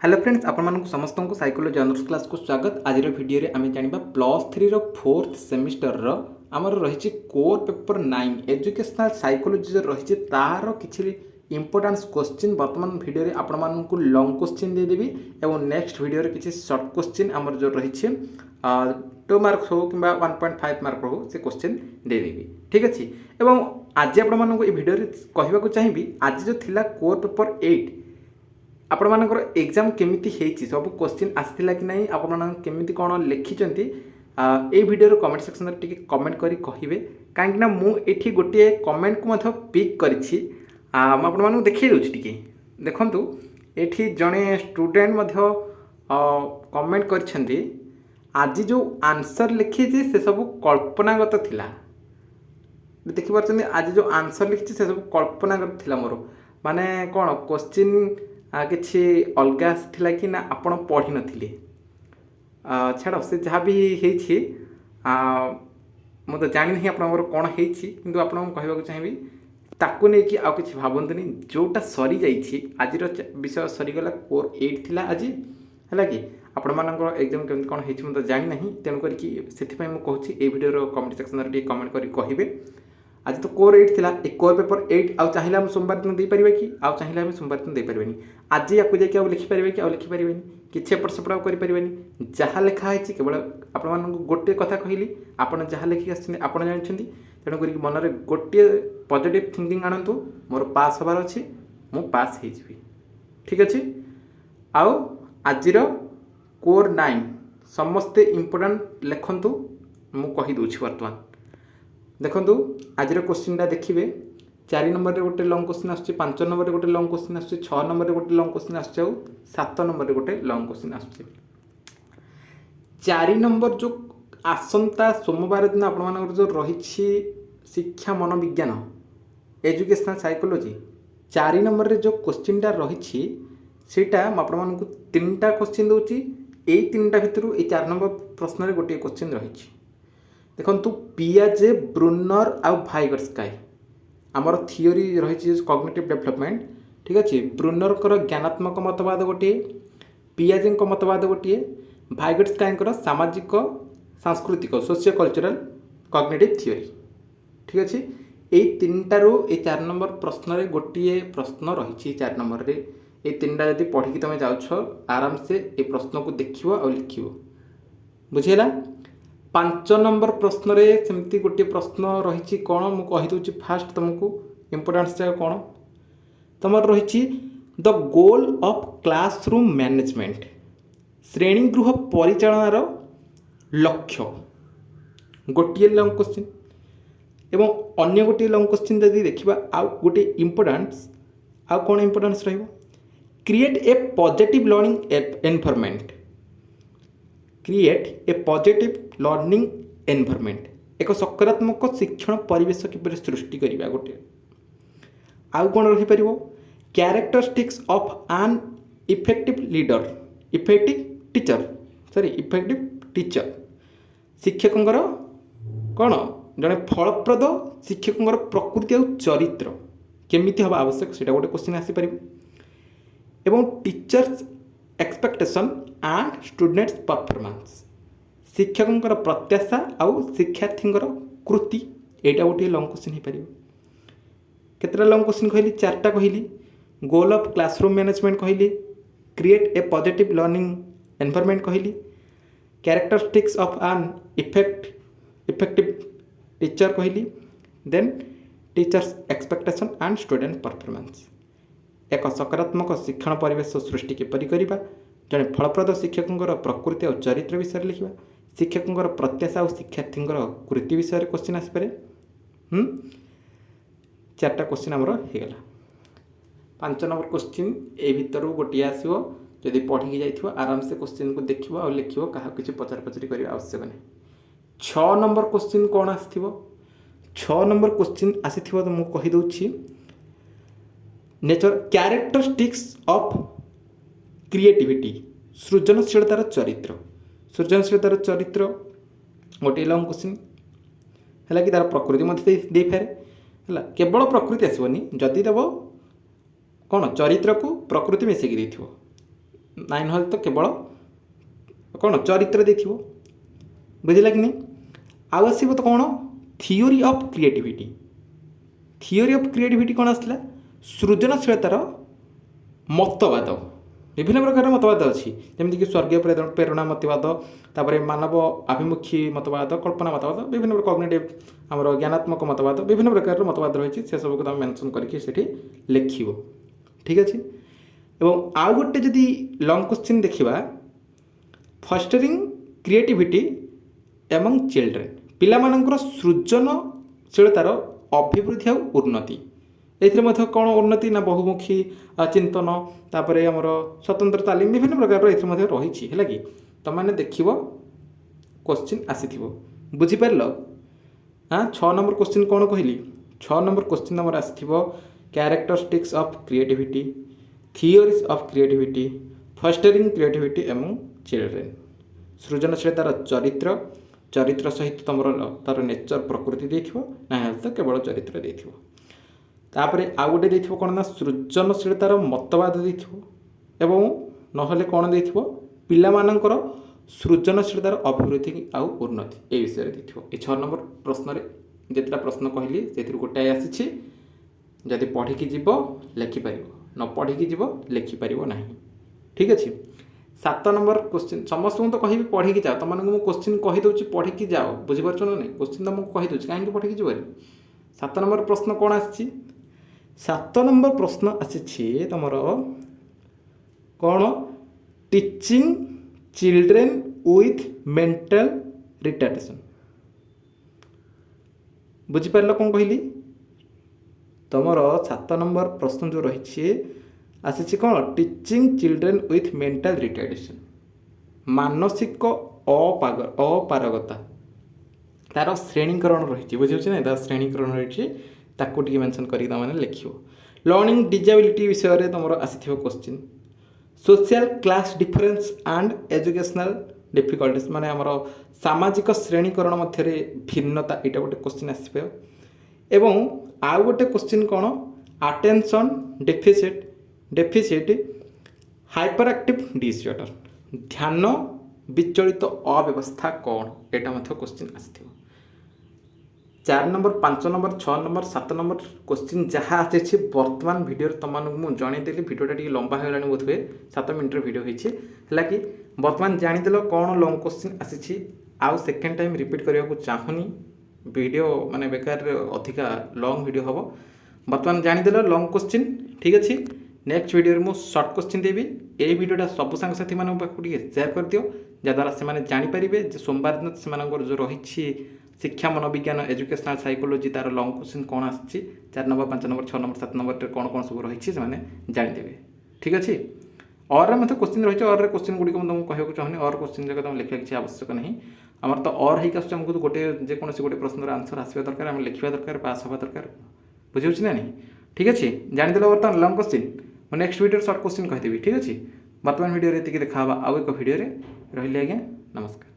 Hello friends आपको समस्त को साइकोलॉजी ऑनर्स क्लास को स्वागत। आज वीडियो रे आम जाना +3 फोर्थ सेमिस्टर आमर रही कोर पेपर 9 एजुकेशनल साइकोलॉजी रही तार किसी इंपोर्टान्स क्वेश्चन बर्तमान वीडियो रे आपको लॉन्ग क्वेश्चन देदेवी और नेक्स्ट वीडियो रे किसी शॉर्ट क्वेश्चन आमर जो रही 2 मार्क्स हो कि 1.5 मार्क हो से क्वेश्चन देदेवी। ठीक अच्छे। एवं आज आपको ये वीडियो कहवाक चाहिए आज जो थिला कोर पेपर 8 आपण मानकर एग्जाम केमिति हेची सब क्वेश्चन आसीला कि नहीं आपण मान केमिति कोन लिखिचंती ए वीडियो कमेंट सेक्शन रे टिके कमेंट करी कहिबे काहे ना मु एठी गोटे कमेंट को मथ पिक करिछि म आपण मान देखै दोछि टिके देखंतु एठी जणे स्टूडेंट मथ कमेंट करछंती आज जो आंसर लिखि जे से सब कल्पनागत थिला देखि परछंती आज जो आंसर लिखि से सब कल्पनागत थिला मोर माने कोन क्वेश्चन किसी अलग थिला कि ना आपण पढ़ी नथिले छाड़ से जहाँ भी होती तो जानी नहीं आपंकर कौन होती किंतु आपको कहवाक चाहिए ताकू नहीं कि आउ किसी भावतुनि जोटा सरी जाइए आज विषय सरीगला कोर 8 थिला आज है कि आपण मानकर एग्जाम केमती कौन होती मुझे जानी ना तेणुक से मुझे ये वीडियो कमेंट सेक्शन रे कमेंट करी कहिबे। आज तो कोर 8 थिला ए कोर पेपर 8 आउ चाहिए हम सोमवार दिन दे पारिबे कि आउ चाहिए हम सोमवार दिन दे पारिबेनी आज याकू जाके आउ लिखि पारिबे कि आउ लिखि पारिबेनी किछि एपट सेपट आउ करि पारिबेनी जहाँ लिखा है केवल आपण मानक गोटे कथा कहली आपण जहाँ लिखि आछन आपण जानछन्ती तेणु करी मन रे गोटे पॉजिटिव थिंकिंग आनंतु मोर पास होबार अछि मु पास हे जिवि। ठीक अछि। आउ आजिर कोर 9 समस्ते इंपोर्टेंट लिखंतु मु कहि दोछि वर्तमान देखो आज क्वेश्चन देखिए 4 नंबर रे गोटे लॉन्ग क्वेश्चन आसुची 5 नंबर रे गोटे लॉन्ग क्वेश्चन आसुची 6 नंबर रे गोटे लॉन्ग क्वेश्चन आसुची और 7 नंबर रे गोटे लॉन्ग क्वेश्चन आसुची। 4 नंबर जो आसंता सोमवार दिन आपण मानकर जो रही शिक्षा मनोविज्ञान एजुकेशनल साइकोलॉजी 4 नंबर रे जो क्वेश्चनटा रही सेटा आपण मानक 3टा क्वेश्चन दोची ए 3टा भितरु ए 4 नंबर प्रश्न रे गोटे क्वेश्चन रही देखो पियाजे ब्रुनर आउ वाइगोत्स्की आमर थियोरी रही कॉग्निटिव डेवलपमेंट। ठीक अच्छे। ब्रुनर ज्ञानात्मक मतवाद गोटे पियाजे मतवाद गोटे वाइगोत्स्की सामाजिक सांस्कृतिक सोशियो कल्चरल कॉग्निटिव थियोरी। ठीक अच्छे। ये 3टारू ये 4 नंबर प्रश्न रे गोटे प्रश्न रही 4 नंबर रे ये 3टा जब पढ़ी तुम जाओ आराम से ये प्रश्न को देख और लिख बुझेगा। 5 नंबर प्रश्न रे सेमती गोटे प्रश्न रही कौन मु कहीदे फास्ट तुमको इंपोर्टेंस जगह कौन तुम रही the goal of classroom management श्रेणी गृह परिचालनार लक्ष्य गोटे लॉन्ग क्वेश्चन एवं अन्य गोटे लॉन्ग क्वेश्चन जब देखा आउ गोटे इंपोर्टेंस आउ कौन इंपोर्टेंस रहिबो create a positive learning environment create a positive learning environment एक सकारात्मक शिक्षण परिवेश किपरि सृष्टि करिबा गोटे आउ कोन रही परिबो characteristics of an effective leader effective teacher शिक्षकंकर कौन जड़े फलप्रद शिक्षकंकर प्रकृति और चरित्र केमिति हवा आवश्यक सेटा गोटे क्वेश्चन आसी परिबो एवं teachers expectation and students performance शिक्षकों प्रत्याशा आउ शिक्षार्थी कृति यहाँ गोटे लॉन्ग क्वेश्चन हो पार केतटा लॉन्ग क्वेश्चन कहली 4टा कहली गोल ऑफ क्लासरूम मैनेजमेंट कहली create a positive learning environment कहली characteristics of an effective teacher कहली then teachers expectation and student performance एक सकारात्मक शिक्षण परिवेश सृष्टि किपरि करिबा जड़े फलप्रद शिक्षकों प्रकृति और चरित्र विषय लिखा शिक्षकों प्रत्याशा और शिक्षार्थी कृति विषय क्वेश्चन आसपे 4टा क्वेश्चन आमर होगला। 5 नंबर क्वेश्चन ए भितर गोटे आसो जदि पढ़ी जाइए आराम से क्वेश्चन को देख और लिख क्या किसी पचार पचारि कर आवश्यक नहीं। 6 नंबर क्वेश्चन कौन आसो 6 नंबर क्वेश्चन आसी तो मुझे कहीदे नेचर कैरेक्टरिस्टिक्स ऑफ क्रिएटिविटी सृजनशीलतार चरित्र गोटे लॉन्ग क्वेश्चन है कि तार प्रकृति मध्य दे पारे है केवल प्रकृति आसबनी जदि देव कौन चरित्र को प्रकृति मिसेक ନାଇଁ ନହେଲେ ତ କେବଳ କ'ଣ ଚରିତ୍ର ଦେଇଥିବ। ବୁଝିଲା କି ନାହିଁ? ଆଉ ଆସିବ ତ କ'ଣ theory of creativity. Theory of creativity କ'ଣ ଆସିଥିଲା? ସୃଜନଶୀଳତାର ମତବାଦ। ବିଭିନ୍ନ ପ୍ରକାର ମତବାଦ ଅଛି, ଯେମିତିକି ସ୍ୱର୍ଗୀୟ ପ୍ରେରଣା ମତବାଦ, ତାପରେ ମାନବ ଆଭିମୁଖୀ ମତବାଦ, କଳ୍ପନା ମତବାଦ, ବିଭିନ୍ନ ପ୍ରକାର କଗ୍ନିଟିଭ୍ ଆମର ଜ୍ଞାନାତ୍ମକ ମତବାଦ, ବିଭିନ୍ନ ପ୍ରକାରର ମତବାଦ ରହିଛି। ସେସବୁକୁ ତୁମେ ମେନସନ୍ କରିକି ସେଠି ଲେଖିବ। ଠିକ୍ ଅଛି। ଏବଂ ଆଉ ଗୋଟେ ଯଦି ଲଙ୍ଗ୍ କୋଶ୍ଚିନ୍ ଦେଖିବା, ଫଷ୍ଟରିଂ କ୍ରିଏଟିଭିଟି ଏବଂ ଚିଲଡ୍ରେନ୍, ପିଲାମାନଙ୍କର ସୃଜନଶୀଳତାର ଅଭିବୃଦ୍ଧି ଆଉ ଉନ୍ନତି। ଏଥିରେ ମଧ୍ୟ କ'ଣ ଉନ୍ନତି ନା ବହୁମୁଖୀ ଚିନ୍ତନ, ତାପରେ ଆମର ସ୍ୱତନ୍ତ୍ର ତାଲିମ, ବିଭିନ୍ନ ପ୍ରକାରର ଏଥିରେ ମଧ୍ୟ ରହିଛି। ହେଲା କି ତୁମେମାନେ ଦେଖିବ କୋଶ୍ଚିନ୍ ଆସିଥିବ। ବୁଝିପାରିଲ? 6 ନମ୍ବର କୋଶ୍ଚିନ୍ କ'ଣ କହିଲି? 6 ନମ୍ବର କୋଶ୍ଚିନ୍ ଆମର ଆସିଥିବ characteristics of creativity, theories of creativity, fostering creativity ଏବଂ ଚିଲଡ୍ରେନ୍। ସୃଜନଶୀଳତାର ଚରିତ୍ର ସହିତ ତୁମର ତାର ନେଚର ପ୍ରକୃତି ଦେଇଥିବ, ନାହିଁ ତ କେବଳ ଚରିତ୍ର ଦେଇଥିବ। ତାପରେ ଆଉ ଗୋଟେ ଦେଇଥିବ କ'ଣ ନା ସୃଜନଶୀଳତାର ମତବାଦ ଦେଇଥିବ, ଏବଂ ନହେଲେ କ'ଣ ଦେଇଥିବ ପିଲାମାନଙ୍କର ସୃଜନଶୀଳତାର ଅଭିବୃଦ୍ଧି ଆଉ ଉନ୍ନତି ଏ ବିଷୟରେ ଦେଇଥିବ। ଏ 6 ନମ୍ବର ପ୍ରଶ୍ନରେ ଯେତେଟା ପ୍ରଶ୍ନ କହିଲି ସେଥିରୁ ଗୋଟାଏ ଆସିଛି। ଯଦି ପଢ଼ିକି ଯିବ ଲେଖିପାରିବ, ନ ପଢ଼ିକି ଯିବ ଲେଖିପାରିବ ନାହିଁ। ଠିକ୍ ଅଛି। 7 ନମ୍ବର କୋଶ୍ଚିନ୍, ସମସ୍ତଙ୍କୁ ତ କହିବି ପଢ଼ିକି ଯାଅ, ତୁମମାନଙ୍କୁ ମୁଁ କୋଶ୍ଚିନ୍ କହିଦେଉଛି ପଢ଼ିକି ଯାଅ। ବୁଝିପାରୁଛ ନା ନାହିଁ? କୋଶ୍ଚିନ୍ ତୁମକୁ କହିଦେଉଛି, କାହିଁକି ପଢ଼ିକି ଯିବ? 7 ନମ୍ବର ପ୍ରଶ୍ନ କ'ଣ ଆସିଛି? 7 ନମ୍ବର ପ୍ରଶ୍ନ ଆସିଛି ତୁମର କ'ଣ teaching children with mental retardation. ବୁଝିପାରିଲ କ'ଣ କହିଲି? ତୁମର 7 ନମ୍ବର ପ୍ରଶ୍ନ ଯେଉଁ ରହିଛି ଆସିଛି କ'ଣ teaching children with mental retardation, ମାନସିକ ଅପାରଗତା। ତା'ର ଶ୍ରେଣୀକରଣ ରହିଛି। ବୁଝିପାରୁଛି ନା? ତା'ର ଶ୍ରେଣୀକରଣ ରହିଛି, ତାକୁ ଟିକେ ମେନସନ୍ କରିକି ତୁମେ ଲେଖିବ। ଲର୍ଣ୍ଣିଂ ଡିଜାବିଲିଟି ବିଷୟରେ ତୁମର ଆସିଥିବ question. Social class difference and educational difficulties, ମାନେ ଆମର ସାମାଜିକ ଶ୍ରେଣୀକରଣ ମଧ୍ୟରେ ଭିନ୍ନତା, ଏଇଟା ଗୋଟେ କୋଶ୍ଚିନ୍ ଆସିବ। ଏବଂ ଆଉ ଗୋଟେ କୋଶ୍ଚିନ୍ କ'ଣ attention deficit hyper active disorder, ଧ୍ୟାନ ବିଚଳିତ ଅବ୍ୟବସ୍ଥା କ'ଣ, ଏଇଟା ମଧ୍ୟ କୋଶ୍ଚିନ୍ ଆସିଥିବ। 4 number, 5 number, 6 number, 7 number question ଯାହା ଆସିଛି ବର୍ତ୍ତମାନ ଭିଡ଼ିଓରେ ତୁମମାନଙ୍କୁ ମୁଁ ଜଣେଇଦେଲି। ଭିଡ଼ିଓଟା ଟିକେ ଲମ୍ବା ହୋଇଗଲାଣି, ବୋଧହୁଏ 7 ମିନିଟ୍ର ଭିଡ଼ିଓ ହେଇଛି। ହେଲା କି ବର୍ତ୍ତମାନ ଜାଣିଦେଲ କ'ଣ ଲଙ୍ଗ୍ କୋଶ୍ଚିନ୍ ଆସିଛି। ଆଉ ସେକେଣ୍ଡ ଟାଇମ୍ ରିପିଟ୍ କରିବାକୁ ଚାହୁଁନି, ଭିଡ଼ିଓ ମାନେ ବେକାରରେ ଅଧିକା ଲଙ୍ଗ୍ ଭିଡ଼ିଓ ହେବ। ବର୍ତ୍ତମାନ ଜାଣିଦେଲ ଲଙ୍ଗ୍ କୋଶ୍ଚିନ୍। ଠିକ୍ ଅଛି। ନେକ୍ସଟ ଭିଡ଼ିଓରେ ମୁଁ ସର୍ଟ କୋଶ୍ଚିନ୍ ଦେବି। ଏହି ଭିଡ଼ିଓଟା ସବୁ ସାଙ୍ଗସାଥିମାନଙ୍କ ପାଖକୁ ଟିକେ ସେୟାର କରିଦିଅ, ଯାହାଦ୍ୱାରା ସେମାନେ ଜାଣିପାରିବେ ଯେ ସୋମବାର ଦିନ ସେମାନଙ୍କର ଯେଉଁ ରହିଛି ଶିକ୍ଷା ମନୋବିଜ୍ଞାନ ଏଜୁକେସନାଲ୍ ସାଇକୋଲୋଜି, ତା'ର ଲଙ୍ଗ୍ କୋଶ୍ଚିନ୍ କ'ଣ ଆସିଛି 4 ନମ୍ବର, 5 ନମ୍ବର, 6 ନମ୍ବର, 7 ନମ୍ବରରେ କ'ଣ କ'ଣ ସବୁ ରହିଛି ସେମାନେ ଜାଣିଦେବେ। ଠିକ୍ ଅଛି। ଅର୍ରେ ମଧ୍ୟ କୋଶ୍ଚିନ୍ ରହିଛି। ଅର୍ରେ କୋଶ୍ଚିନ୍ ଗୁଡ଼ିକ ମୁଁ ତୁମକୁ କହିବାକୁ ଚାହୁଁନି, ଅର୍ କୋଶ୍ଚିନ୍ ଯାକ ତୁମେ ଲେଖିବା କିଛି ଆବଶ୍ୟକ ନାହିଁ। ଆମର ତ ଅର୍ ହେଇକି ଆସୁଛି, ଆମକୁ ଗୋଟେ ଯେକୌଣସି ଗୋଟେ ପ୍ରଶ୍ନର ଆନ୍ସର୍ ଆସିବା ଦରକାର, ଆମେ ଲେଖିବା ଦରକାର, ପାସ୍ ହେବା ଦରକାର। ବୁଝିହେଉଛି ନା ନାହିଁ? ଠିକ୍ ଅଛି। ଜାଣିଦେଲ ବର୍ତ୍ତମାନ ଲଙ୍ଗ୍ କୋଶ୍ଚିନ୍। ମୁଁ ନେକ୍ସଟ ଭିଡ଼ିଓରେ ସର୍ଟ କୋଶ୍ଚିନ୍ କହିଦେବି। ଠିକ୍ ଅଛି। ବର୍ତ୍ତମାନ ଭିଡ଼ିଓରେ ଏତିକି ଦେଖା ହେବା ଆଉ ଏକ ଭିଡ଼ିଓରେ। ରହିଲି ଆଜ୍ଞା, ନମସ୍କାର।